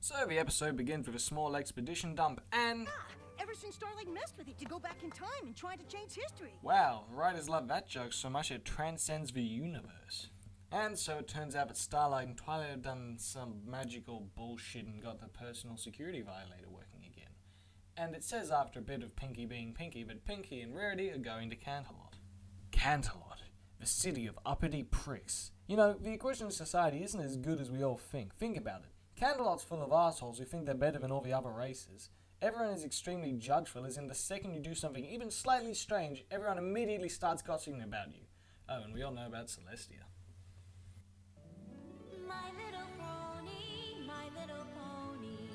So the episode begins with a small expedition dump and... Ever since Starlight messed with it to go back in time and try to change history. Wow, the writers love that joke so much it transcends the universe. And so it turns out that Starlight and Twilight have done some magical bullshit and got the personal security violator working again. And it says after a bit of Pinky being Pinky that Pinky and Rarity are going to Canterlot. Canterlot, the city of uppity pricks. You know, the equation in society isn't as good as we all think. Think about it. Canterlot's full of assholes who think they're better than all the other races. Everyone is extremely judgeful, as in the second you do something even slightly strange, everyone immediately starts gossiping about you. Oh, and we all know about Celestia. My little pony, my little pony.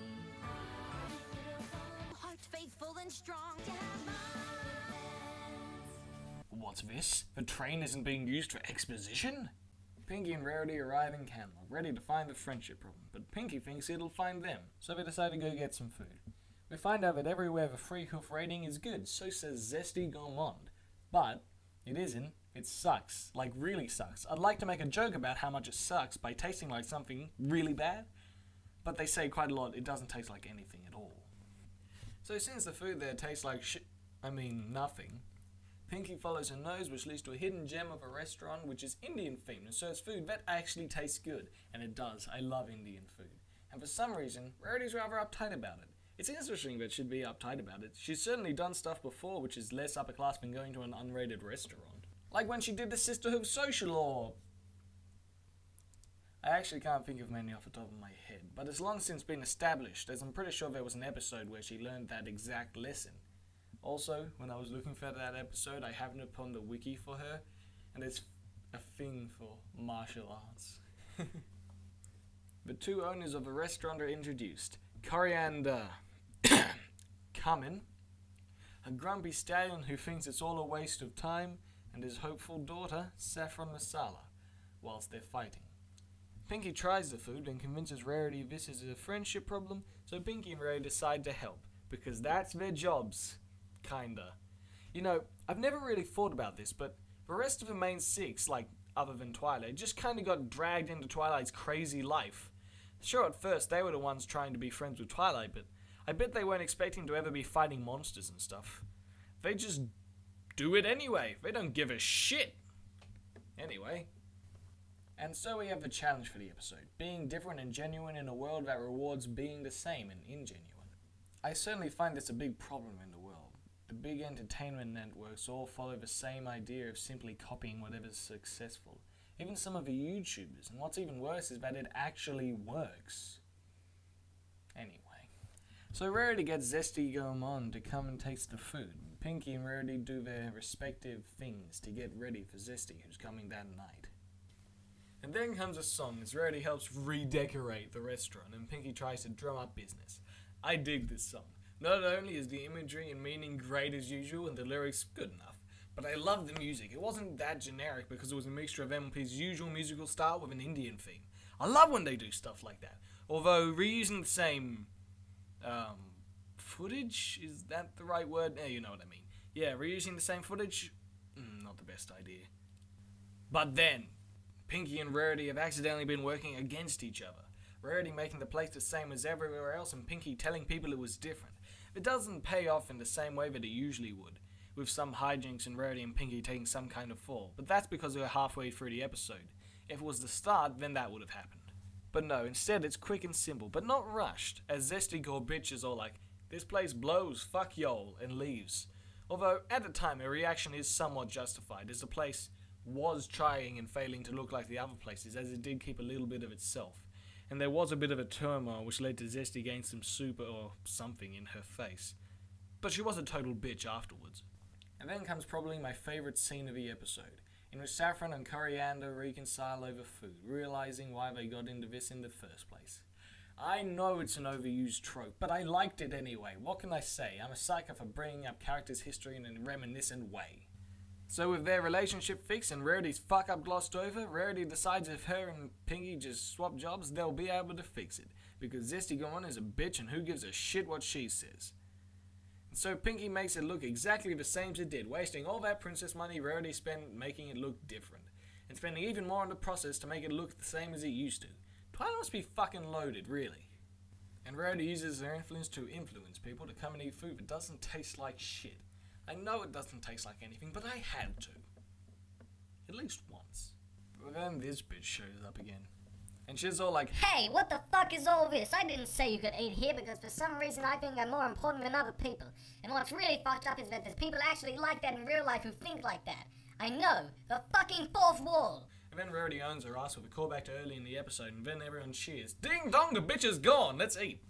Heart faithful and strong to have my friends. What's this? The train isn't being used for exposition? Pinky and Rarity arrive in Canterlot, ready to find the friendship problem, but Pinky thinks it'll find them, so they decide to go get some food. We find out that everywhere the free hoof rating is good, so says Zesty Gourmand. But it isn't. It sucks. Like, really sucks. I'd like to make a joke about how much it sucks by tasting like something really bad, but they say quite a lot it doesn't taste like anything at all. So since the food there tastes like nothing, Pinky follows her nose, which leads to a hidden gem of a restaurant which is Indian themed and serves food that actually tastes good. And it does. I love Indian food. And for some reason, Rarity's rather uptight about it. It's interesting that she'd be uptight about it. She's certainly done stuff before which is less upper class than going to an unrated restaurant. Like when she did the Sisterhood Social or... I actually can't think of many off the top of my head, but it's long since been established, as I'm pretty sure there was an episode where she learned that exact lesson. Also, when I was looking for that episode, I happened upon the wiki for her, and it's a thing for martial arts. The two owners of the restaurant are introduced. Coriander Cumin, a grumpy stallion who thinks it's all a waste of time, and his hopeful daughter, Saffron Masala, whilst they're fighting. Pinky tries the food and convinces Rarity this is a friendship problem, so Pinky and Rarity decide to help, because that's their jobs. Kinda. You know, I've never really thought about this, but the rest of the main six, like, other than Twilight, just kinda got dragged into Twilight's crazy life. Sure, at first they were the ones trying to be friends with Twilight, but I bet they weren't expecting to ever be fighting monsters and stuff. They just do it anyway. They don't give a shit. Anyway. And so we have the challenge for the episode, being different and genuine in a world that rewards being the same and ingenuine. I certainly find this a big problem in the world. The big entertainment networks all follow the same idea of simply copying whatever's successful. Even some of the YouTubers, and what's even worse is that it actually works. Anyway. So Rarity gets Zesty Gourmand to come and taste the food. Pinky and Rarity do their respective things to get ready for Zesty, who's coming that night. And then comes a song as Rarity helps redecorate the restaurant and Pinky tries to drum up business. I dig this song. Not only is the imagery and meaning great as usual and the lyrics good enough, but I love the music. It wasn't that generic because it was a mixture of MLP's usual musical style with an Indian theme. I love when they do stuff like that. Although reusing the same footage, is that the right word? You know what I mean. Yeah, reusing the same footage, not the best idea. But then, Pinky and Rarity have accidentally been working against each other. Rarity making the place the same as everywhere else and Pinky telling people it was different. It doesn't pay off in the same way that it usually would, with some hijinks and Rarity and Pinky taking some kind of fall, but that's because we're halfway through the episode. If it was the start, then that would have happened. But no, instead it's quick and simple, but not rushed, as Zesty Gore bitches all like, "This place blows, fuck y'all," and leaves. Although, at the time, her reaction is somewhat justified, as the place was trying and failing to look like the other places, as it did keep a little bit of itself. And there was a bit of a turmoil which led to Zesty getting some soup or something in her face. But she was a total bitch afterwards. And then comes probably my favourite scene of the episode, in which Saffron and Coriander reconcile over food, realising why they got into this in the first place. I know it's an overused trope, but I liked it anyway. What can I say? I'm a psycho for bringing up characters' history in a reminiscent way. So with their relationship fixed and Rarity's fuck-up glossed over, Rarity decides if her and Pinky just swap jobs, they'll be able to fix it. Because Zesty Gourmand is a bitch and who gives a shit what she says. And so Pinky makes it look exactly the same as it did, wasting all that princess money Rarity spent making it look different. And spending even more on the process to make it look the same as it used to. Twilight must be fucking loaded, really. And Rarity uses her influence to influence people to come and eat food that doesn't taste like shit. I know it doesn't taste like anything, but I had to. At least once. But then this bitch shows up again. And she's all like, Hey, what the fuck is all this? I didn't say you could eat here because for some reason I think I'm more important than other people. And what's really fucked up is that there's people actually like that in real life who think like that. I know, the fucking fourth wall. And then Rarity owns her ass with a callback to early in the episode, and then everyone cheers. Ding dong, the bitch is gone, let's eat.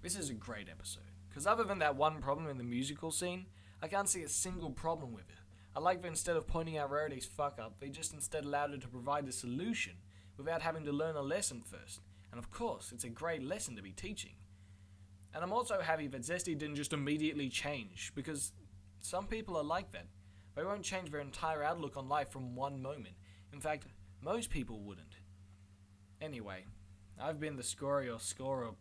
This is a great episode, because other than that one problem in the musical scene, I can't see a single problem with it. I like that instead of pointing out Rarity's fuck up, they just instead allowed her to provide the solution without having to learn a lesson first. And of course, it's a great lesson to be teaching. And I'm also happy that Zesty didn't just immediately change, because some people are like that. They won't change their entire outlook on life from one moment. In fact, most people wouldn't. Anyway, I've been the Scory or Scorer